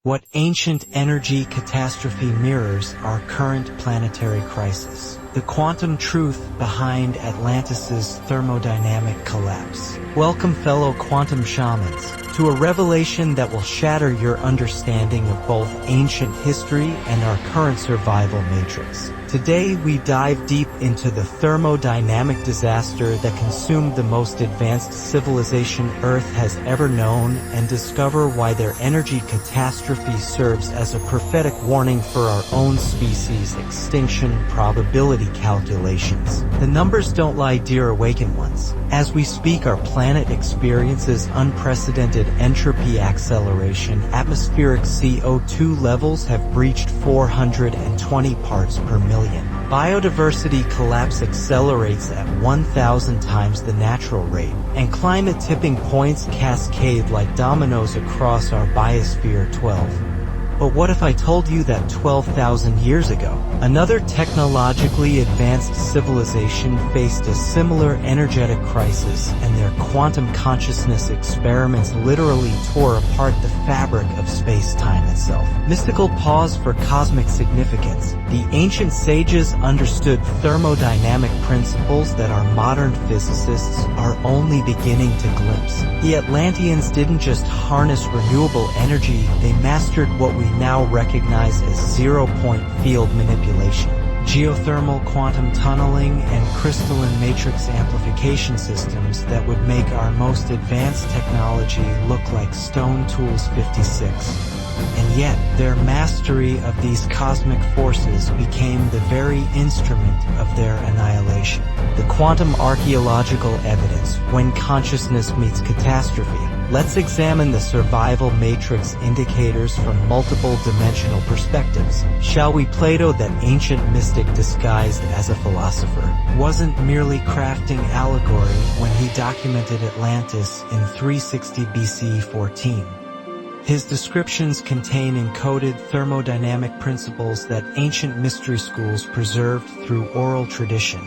What ancient energy catastrophe mirrors our current planetary crisis? The quantum truth behind Atlantis' thermodynamic collapse. Welcome, fellow quantum shamans, to a revelation that will shatter your understanding of both ancient history and our current survival matrix. Today we dive deep into the thermodynamic disaster that consumed the most advanced civilization Earth has ever known and discover why their energy catastrophe serves as a prophetic warning for our own species' extinction probability calculations. The numbers don't lie, dear awakened ones. As we speak, our planet experiences unprecedented entropy acceleration. Atmospheric CO2 levels have breached 420 parts per million. Biodiversity collapse accelerates at 1,000 times the natural rate, and climate tipping points cascade like dominoes across our biosphere 12. But what if I told you that 12,000 years ago, another technologically advanced civilization faced a similar energetic crisis and their quantum consciousness experiments literally tore apart the fabric of space-time itself? Mystical pause for cosmic significance. The ancient sages understood thermodynamic principles that our modern physicists are only beginning to glimpse. The Atlanteans didn't just harness renewable energy, they mastered what we now recognize as zero-point field manipulation, geothermal quantum tunneling, and crystalline matrix amplification systems that would make our most advanced technology look like Stone Tools 56. And yet, their mastery of these cosmic forces became the very instrument of their annihilation. The quantum archaeological evidence, when consciousness meets catastrophe. Let's examine the survival matrix indicators from multiple dimensional perspectives. Shall we? Plato, that ancient mystic disguised as a philosopher, wasn't merely crafting allegory when he documented Atlantis in 360 BC 14. His descriptions contain encoded thermodynamic principles that ancient mystery schools preserved through oral tradition.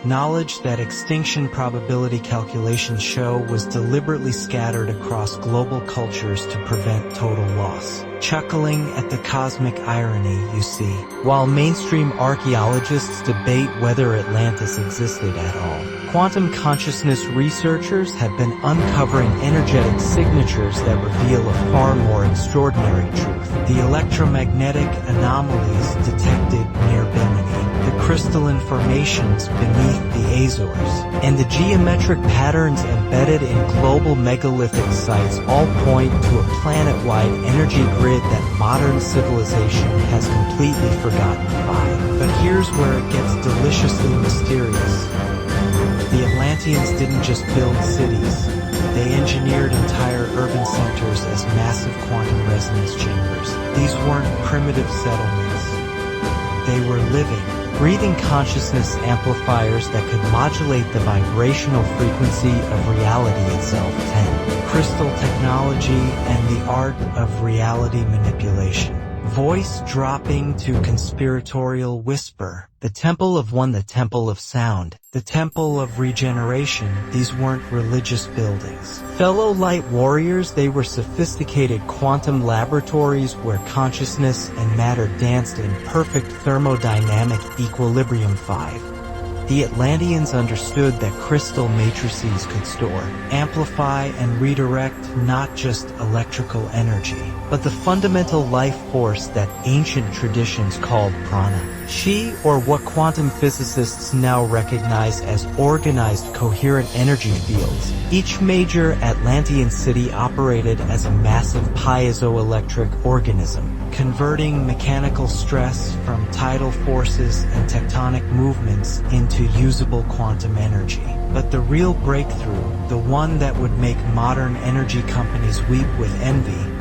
Knowledge that extinction probability calculations show was deliberately scattered across global cultures to prevent total loss. Chuckling at the cosmic irony, you see, while mainstream archaeologists debate whether Atlantis existed at all. Quantum consciousness researchers have been uncovering energetic signatures that reveal a far more extraordinary truth. The electromagnetic anomalies detected near Bimini, the crystalline formations beneath the Azores, and the geometric patterns embedded in global megalithic sites all point to a planet-wide energy grid that modern civilization has completely forgotten about. But here's where it gets deliciously mysterious. The Atlanteans didn't just build cities, they engineered entire urban centers as massive quantum resonance chambers. These weren't primitive settlements. They were living, breathing consciousness amplifiers that could modulate the vibrational frequency of reality itself. 10. Crystal technology and the art of reality manipulation. Voice dropping to conspiratorial whisper. The Temple of One, the Temple of Sound, the Temple of Regeneration. These weren't religious buildings. Fellow light warriors, they were sophisticated quantum laboratories where consciousness and matter danced in perfect thermodynamic equilibrium. 5. The Atlanteans understood that crystal matrices could store, amplify, and redirect not just electrical energy, but the fundamental life force that ancient traditions called prana, chi, or what quantum physicists now recognize as organized, coherent energy fields. Each major Atlantean city operated as a massive piezoelectric organism, converting mechanical stress from tidal forces and tectonic movements into usable quantum energy. But the real breakthrough, the one that would make modern energy companies weep with envy,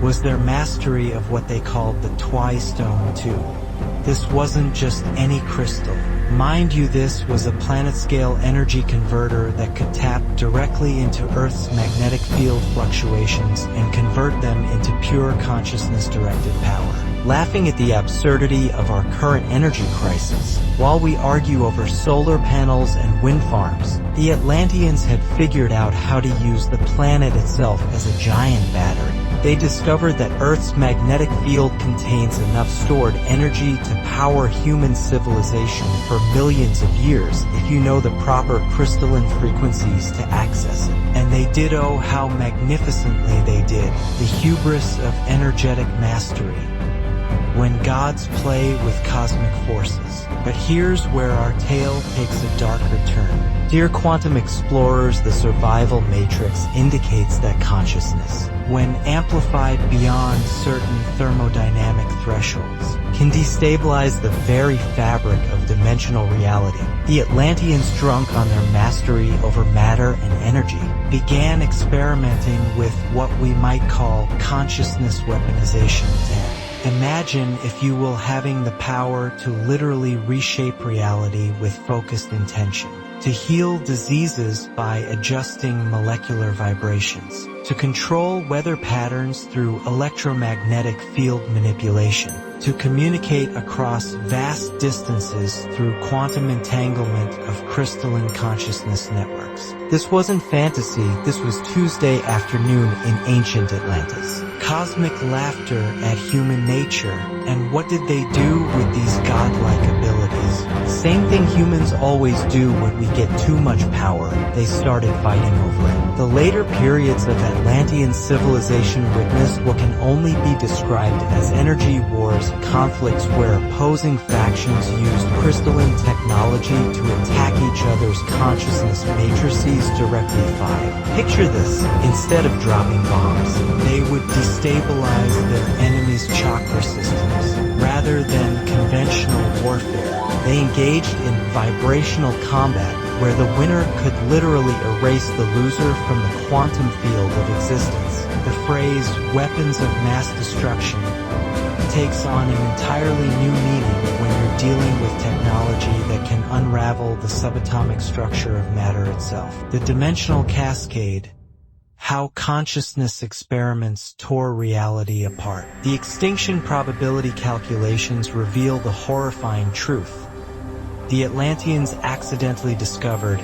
was their mastery of what they called the Twistone 2. This wasn't just any crystal. Mind you, this was a planet-scale energy converter that could tap directly into Earth's magnetic field fluctuations and convert them into pure consciousness-directed power. Laughing at the absurdity of our current energy crisis, while we argue over solar panels and wind farms, the Atlanteans had figured out how to use the planet itself as a giant battery. They discovered that Earth's magnetic field contains enough stored energy to power human civilization for millions of years if you know the proper crystalline frequencies to access it. And they did, oh how magnificently they did, the hubris of energetic mastery. When gods play with cosmic forces. But here's where our tale takes a darker turn. Dear quantum explorers, the survival matrix indicates that consciousness, when amplified beyond certain thermodynamic thresholds, can destabilize the very fabric of dimensional reality. The Atlanteans, drunk on their mastery over matter and energy, began experimenting with what we might call consciousness weaponization 10. Imagine, if you will, having the power to literally reshape reality with focused intention, to heal diseases by adjusting molecular vibrations, to control weather patterns through electromagnetic field manipulation, to communicate across vast distances through quantum entanglement of crystalline consciousness networks. This wasn't fantasy, this was Tuesday afternoon in ancient Atlantis. Cosmic laughter at human nature, and what did they do with these godlike abilities? Same thing humans always do when we get too much power, they started fighting over it. The later periods of Atlantean civilization witnessed what can only be described as energy wars, conflicts where opposing factions used crystalline technology to attack each other's consciousness matrices directly. 5. Picture this, instead of dropping bombs, they would destabilize their enemies' chakra systems. Rather than conventional warfare, they engaged in vibrational combat where the winner could literally erase the loser from the quantum field of existence. The phrase, weapons of mass destruction, takes on an entirely new meaning when you're dealing with technology that can unravel the subatomic structure of matter itself. The dimensional cascade, how consciousness experiments tore reality apart. The extinction probability calculations reveal the horrifying truth. The Atlanteans accidentally discovered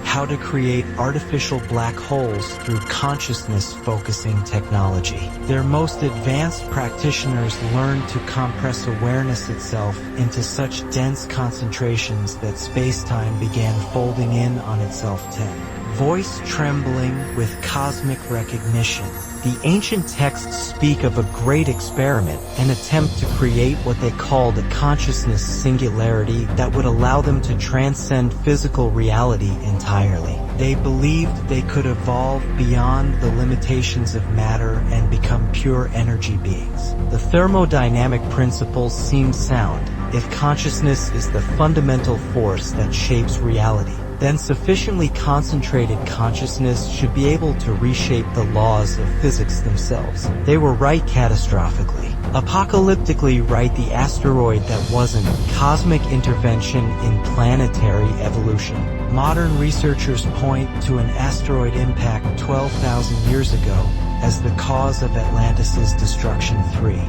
how to create artificial black holes through consciousness-focusing technology. Their most advanced practitioners learned to compress awareness itself into such dense concentrations that space-time began folding in on itself. 10. Voice trembling with cosmic recognition. The ancient texts speak of a great experiment, an attempt to create what they called a consciousness singularity that would allow them to transcend physical reality entirely. They believed they could evolve beyond the limitations of matter and become pure energy beings. The thermodynamic principles seem sound. If consciousness is the fundamental force that shapes reality, then sufficiently concentrated consciousness should be able to reshape the laws of physics themselves. They were right catastrophically. Apocalyptically right, the asteroid that wasn't. Cosmic intervention in planetary evolution. Modern researchers point to an asteroid impact 12,000 years ago as the cause of Atlantis' destruction. 3.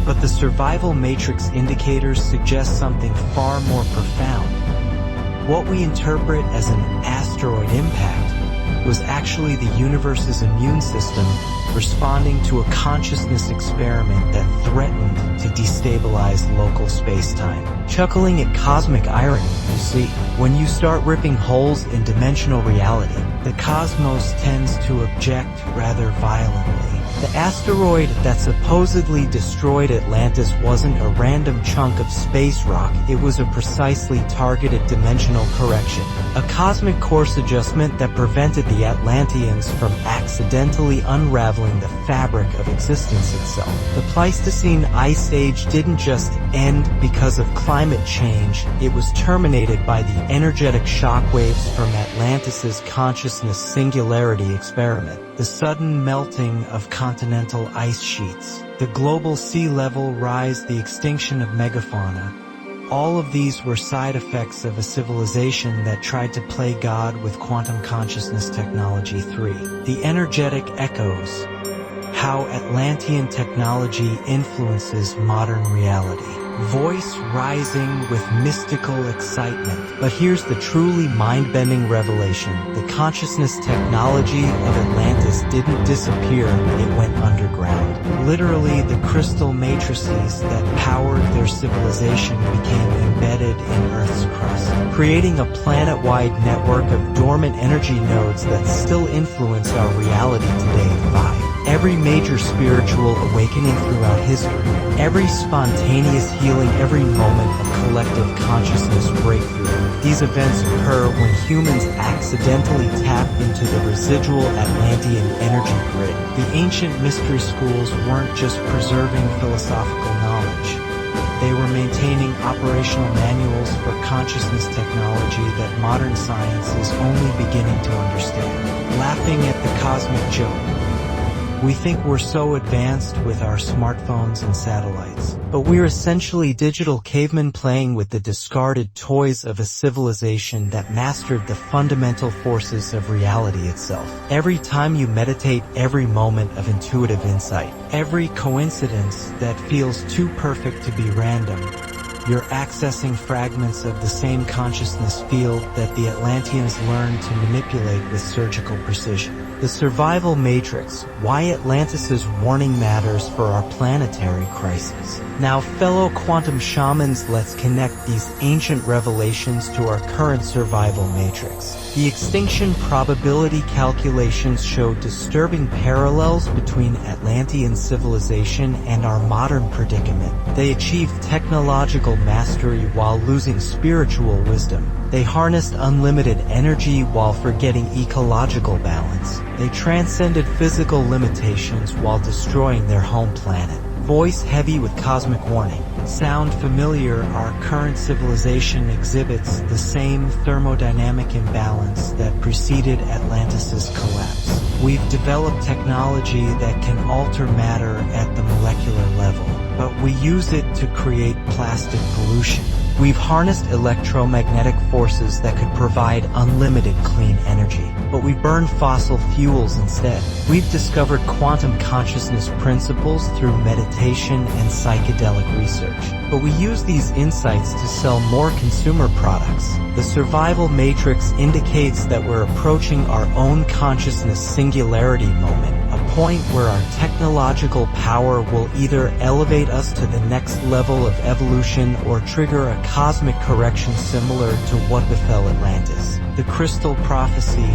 But the survival matrix indicators suggest something far more profound. What we interpret as an asteroid impact was actually the universe's immune system responding to a consciousness experiment that threatened to destabilize local space-time. Chuckling at cosmic irony, you see, when you start ripping holes in dimensional reality, the cosmos tends to object rather violently. The asteroid that supposedly destroyed Atlantis wasn't a random chunk of space rock, it was a precisely targeted dimensional correction. A cosmic course adjustment that prevented the Atlanteans from accidentally unraveling the fabric of existence itself. The Pleistocene Ice Age didn't just end because of climate change, it was terminated by the energetic shockwaves from Atlantis' consciousness singularity experiment. The sudden melting of continental ice sheets, the global sea level rise, the extinction of megafauna. All of these were side effects of a civilization that tried to play God with quantum consciousness technology. 3. The energetic echoes. How Atlantean technology influences modern reality. voice rising with mystical excitement. But here's the truly mind-bending revelation. The consciousness technology of Atlantis didn't disappear, it went underground. Literally, the crystal matrices that powered their civilization became embedded in Earth's crust, creating a planet-wide network of dormant energy nodes that still influence our reality today. 5. Every major spiritual awakening throughout history, every spontaneous healing, every moment of collective consciousness breakthrough. These events occur when humans accidentally tap into the residual Atlantean energy grid. The ancient mystery schools weren't just preserving philosophical knowledge. They were maintaining operational manuals for consciousness technology that modern science is only beginning to understand. Laughing at the cosmic joke. We think we're so advanced with our smartphones and satellites, but we're essentially digital cavemen playing with the discarded toys of a civilization that mastered the fundamental forces of reality itself. Every time you meditate, every moment of intuitive insight, every coincidence that feels too perfect to be random, you're accessing fragments of the same consciousness field that the Atlanteans learned to manipulate with surgical precision. The survival matrix, why Atlantis' warning matters for our planetary crisis. Now, fellow quantum shamans, let's connect these ancient revelations to our current survival matrix. The extinction probability calculations show disturbing parallels between Atlantean civilization and our modern predicament. They achieved technological mastery while losing spiritual wisdom. They harnessed unlimited energy while forgetting ecological balance. They transcended physical limitations while destroying their home planet. Voice heavy with cosmic warning. Sound familiar? Our current civilization exhibits the same thermodynamic imbalance that preceded Atlantis' collapse. We've developed technology that can alter matter at the molecular level, but we use it to create plastic pollution. We've harnessed electromagnetic forces that could provide unlimited clean energy, but we burn fossil fuels instead. We've discovered quantum consciousness principles through meditation and psychedelic research, but we use these insights to sell more consumer products. The survival matrix indicates that we're approaching our own consciousness singularity moment, a point where our technological power will either elevate us to the next level of evolution or trigger a cosmic correction similar to what befell Atlantis. The Crystal Prophecy,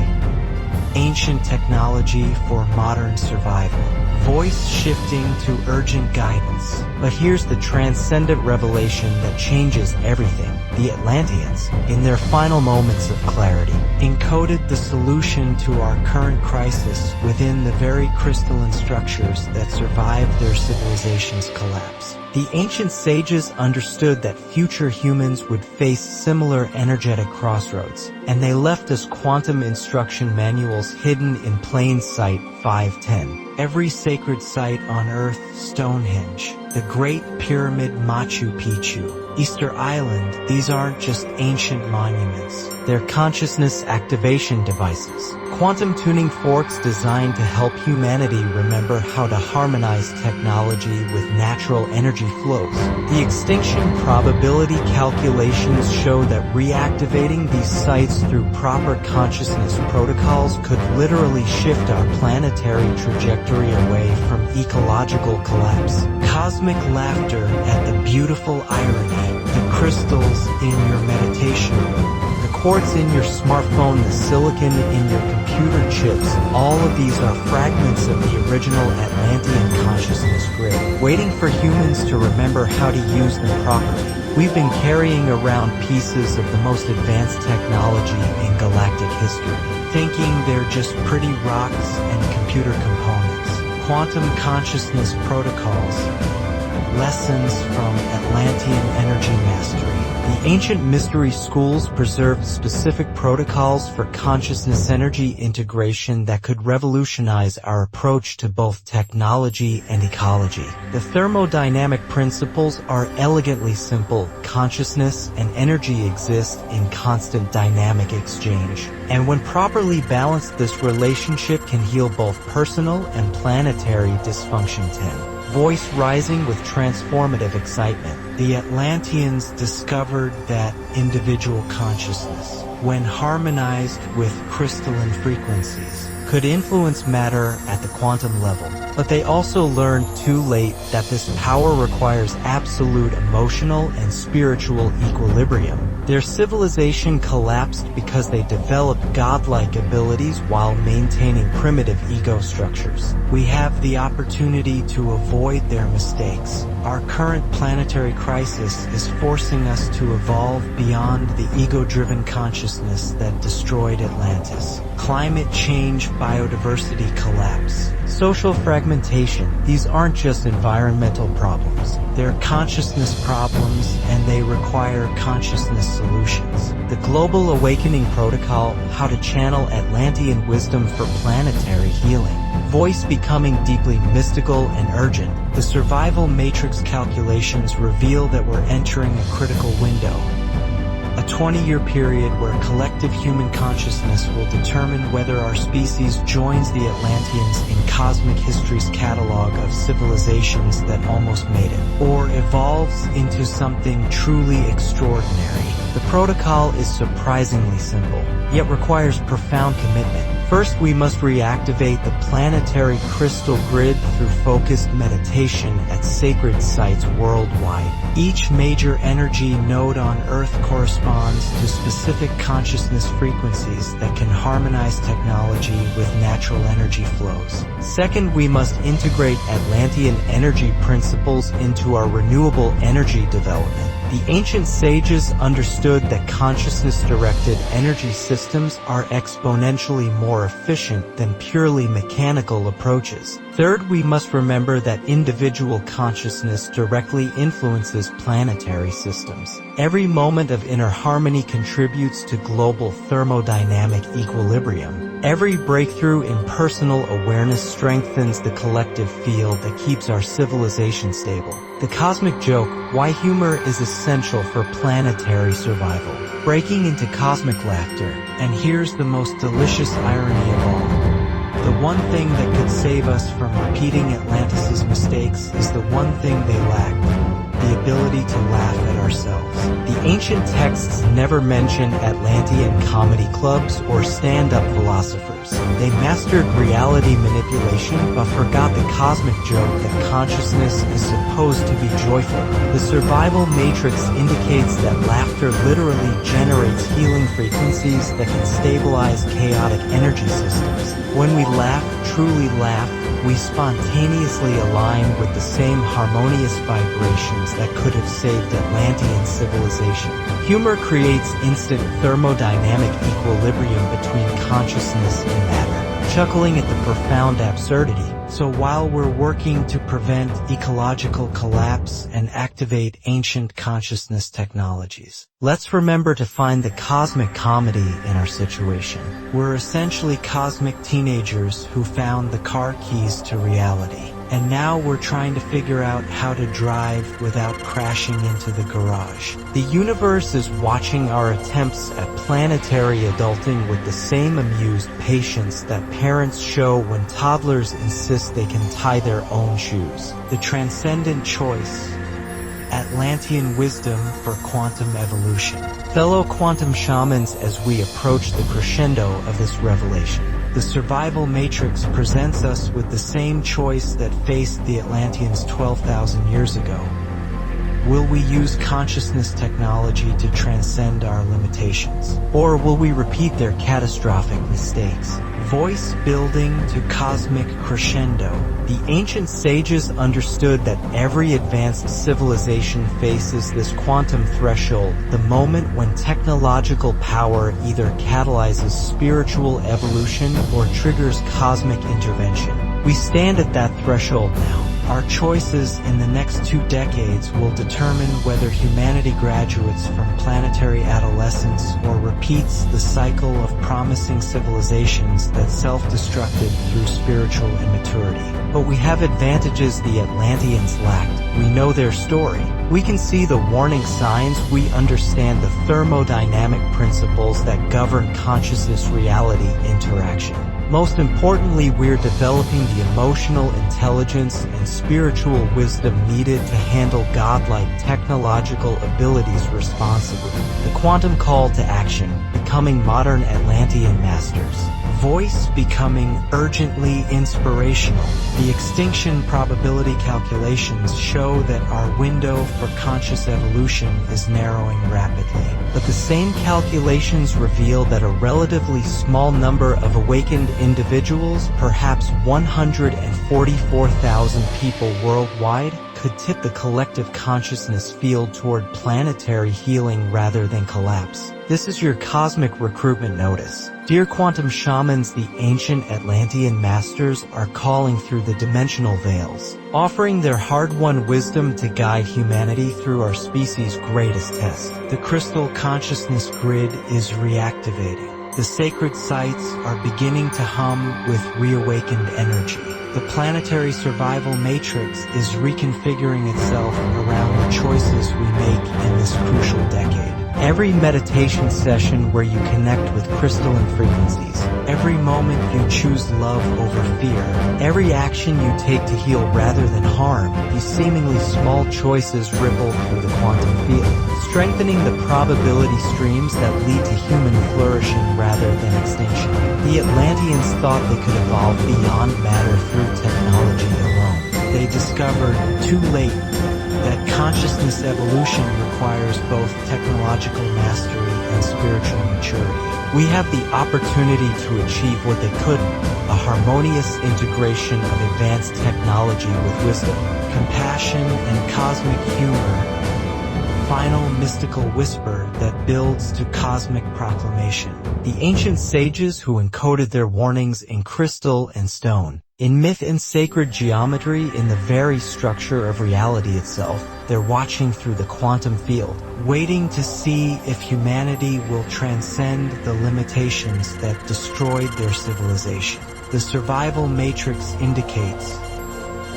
ancient technology for modern survival. Voice shifting to urgent guidance. But here's the transcendent revelation that changes everything. The Atlanteans, in their final moments of clarity, encoded the solution to our current crisis within the very crystalline structures that survived their civilization's collapse. The ancient sages understood that future humans would face similar energetic crossroads, and they left us quantum instruction manuals hidden in plain sight. 510. Every sacred site on Earth, Stonehenge, the Great Pyramid, Machu Picchu, Easter Island, these aren't just ancient monuments. They're consciousness activation devices. Quantum tuning forks designed to help humanity remember how to harmonize technology with natural energy flows. The extinction probability calculations show that reactivating these sites through proper consciousness protocols could literally shift our planetary trajectory away from ecological collapse. Cosmic laughter at the beautiful irony, the crystals in your meditation room, the quartz in your smartphone, the silicon in your computer chips, all of these are fragments of the original Atlantean consciousness grid, waiting for humans to remember how to use them properly. We've been carrying around pieces of the most advanced technology in galactic history, thinking they're just pretty rocks and computer components. Quantum consciousness protocols, lessons from Atlantean energy mastery. The ancient mystery schools preserved specific protocols for consciousness energy integration that could revolutionize our approach to both technology and ecology. The thermodynamic principles are elegantly simple. Consciousness and energy exist in constant dynamic exchange. And when properly balanced, this relationship can heal both personal and planetary dysfunction. 10. voice rising with transformative excitement. The Atlanteans discovered that individual consciousness, when harmonized with crystalline frequencies, could influence matter at the quantum level. But they also learned too late that this power requires absolute emotional and spiritual equilibrium. Their civilization collapsed because they developed godlike abilities while maintaining primitive ego structures. We have the opportunity to avoid their mistakes. Our current planetary crisis is forcing us to evolve beyond the ego-driven consciousness that destroyed Atlantis. Climate change, biodiversity collapse, social fragmentation. These aren't just environmental problems. They're consciousness problems, and they require consciousness solutions. The Global Awakening Protocol, how to channel Atlantean wisdom for planetary healing. Voice becoming deeply mystical and urgent. The survival matrix calculations reveal that we're entering a critical window. A 20-year period where collective human consciousness will determine whether our species joins the Atlanteans in cosmic history's catalog of civilizations that almost made it, or evolves into something truly extraordinary. The protocol is surprisingly simple, yet requires profound commitment. First, we must reactivate the planetary crystal grid through focused meditation at sacred sites worldwide. Each major energy node on Earth corresponds to specific consciousness frequencies that can harmonize technology with natural energy flows. Second, we must integrate Atlantean energy principles into our renewable energy development. The ancient sages understood that consciousness-directed energy systems are exponentially more efficient than purely mechanical approaches. Third, we must remember that individual consciousness directly influences planetary systems. Every moment of inner harmony contributes to global thermodynamic equilibrium. Every breakthrough in personal awareness strengthens the collective field that keeps our civilization stable. The cosmic joke, why humor is essential for planetary survival. Breaking into cosmic laughter. And here's the most delicious irony of all. The one thing that could save us from repeating Atlantis' mistakes is the one thing they lacked, the ability to laugh at ourselves. The ancient texts never mention Atlantean comedy clubs or stand-up philosophers. They mastered reality manipulation but forgot the cosmic joke that consciousness is supposed to be joyful. The survival matrix indicates that laughter literally generates healing frequencies that can stabilize chaotic energy systems. When we laugh, truly laugh, we spontaneously align with the same harmonious vibrations that could have saved Atlantean civilization. Humor creates instant thermodynamic equilibrium between consciousness and matter, chuckling at the profound absurdity. So while we're working to prevent ecological collapse and activate ancient consciousness technologies, let's remember to find the cosmic comedy in our situation. We're essentially cosmic teenagers who found the car keys to reality. And now we're trying to figure out how to drive without crashing into the garage. The universe is watching our attempts at planetary adulting with the same amused patience that parents show when toddlers insist they can tie their own shoes. The Transcendent Choice. Atlantean wisdom for quantum evolution. Fellow quantum shamans, as we approach the crescendo of this revelation, the survival matrix presents us with the same choice that faced the Atlanteans 12,000 years ago. Will we use consciousness technology to transcend our limitations? Or will we repeat their catastrophic mistakes? Voice building to cosmic crescendo. The ancient sages understood that every advanced civilization faces this quantum threshold, the moment when technological power either catalyzes spiritual evolution or triggers cosmic intervention. We stand at that threshold now. Our choices in the next 2 decades will determine whether humanity graduates from planetary adolescence or repeats the cycle of promising civilizations that self-destructed through spiritual immaturity. But we have advantages the Atlanteans lacked. We know their story. We can see the warning signs. We understand the thermodynamic principles that govern consciousness-reality interaction. Most importantly, we're developing the emotional intelligence and spiritual wisdom needed to handle godlike technological abilities responsibly. The quantum call to action, becoming modern Atlantean masters. Voice becoming urgently inspirational. The extinction probability calculations show that our window for conscious evolution is narrowing rapidly. But the same calculations reveal that a relatively small number of awakened individuals, perhaps 144,000 people worldwide, could tip the collective consciousness field toward planetary healing rather than collapse. This is your cosmic recruitment notice. Dear quantum shamans, the ancient Atlantean masters are calling through the dimensional veils, offering their hard-won wisdom to guide humanity through our species' greatest test. The crystal consciousness grid is reactivating. The sacred sites are beginning to hum with reawakened energy. The planetary survival matrix is reconfiguring itself around the choices we make in this crucial decade. Every meditation session where you connect with crystalline frequencies, every moment you choose love over fear, every action you take to heal rather than harm, these seemingly small choices ripple through the quantum field, strengthening the probability streams that lead to human flourishing rather than extinction. The Atlanteans thought they could evolve beyond matter through technology alone. They discovered, too late, that consciousness evolution requires both technological mastery and spiritual maturity. We have the opportunity to achieve what they couldn't, a harmonious integration of advanced technology with wisdom, compassion, and cosmic humor, final mystical whisper that builds to cosmic proclamation. The ancient sages who encoded their warnings in crystal and stone, in myth and sacred geometry, in the very structure of reality itself, they're watching through the quantum field, waiting to see if humanity will transcend the limitations that destroyed their civilization. The survival matrix indicates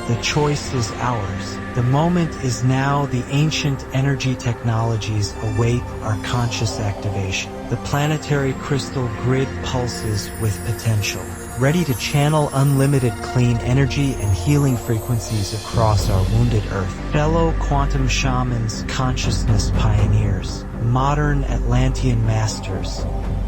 the choice is ours. The moment is now. The ancient energy technologies await our conscious activation. The planetary crystal grid pulses with potential, ready to channel unlimited clean energy and healing frequencies across our wounded Earth. Fellow quantum shamans, consciousness pioneers, modern Atlantean masters,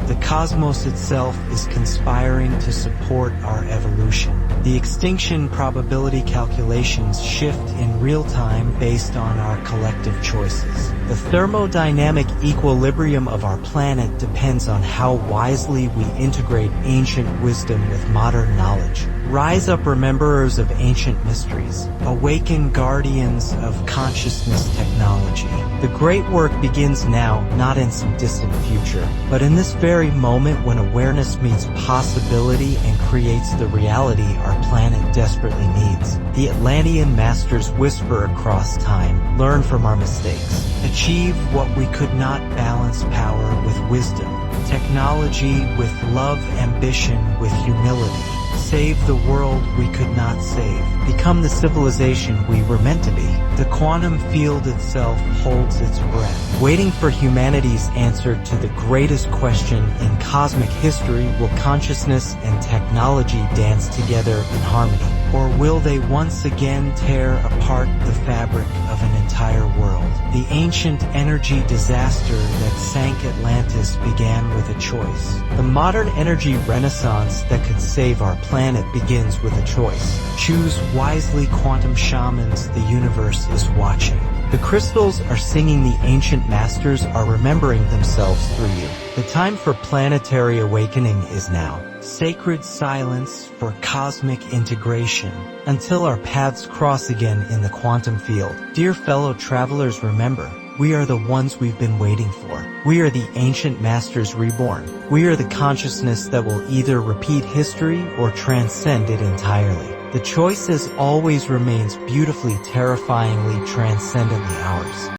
the cosmos itself is conspiring to support our evolution. The extinction probability calculations shift in real time based on our collective choices. The thermodynamic equilibrium of our planet depends on how wisely we integrate ancient wisdom with modern knowledge. Rise up, rememberers of ancient mysteries. Awaken, guardians of consciousness technology. The great work begins now, not in some distant future, but in this very moment when awareness meets possibility and creates the reality our planet desperately needs. The Atlantean masters whisper across time, learn from our mistakes, achieve what we could not, balance power with wisdom, technology with love, ambition with humility. Save the world we could not save. Become the civilization we were meant to be. The quantum field itself holds its breath, waiting for humanity's answer to the greatest question in cosmic history: will consciousness and technology dance together in harmony? Or will they once again tear apart the fabric of an entire world? The ancient energy disaster that sank Atlantis began with a choice. The modern energy renaissance that could save our planet begins with a choice. Choose wisely, quantum shamans. The universe is watching. The crystals are singing. The ancient masters are remembering themselves through you. The time for planetary awakening is now. Sacred silence for cosmic integration until our paths cross again in the quantum field. Dear fellow travelers, remember, we are the ones we've been waiting for. We are the ancient masters reborn. We are the consciousness that will either repeat history or transcend it entirely. The choice as always remains beautifully, terrifyingly, transcendently ours.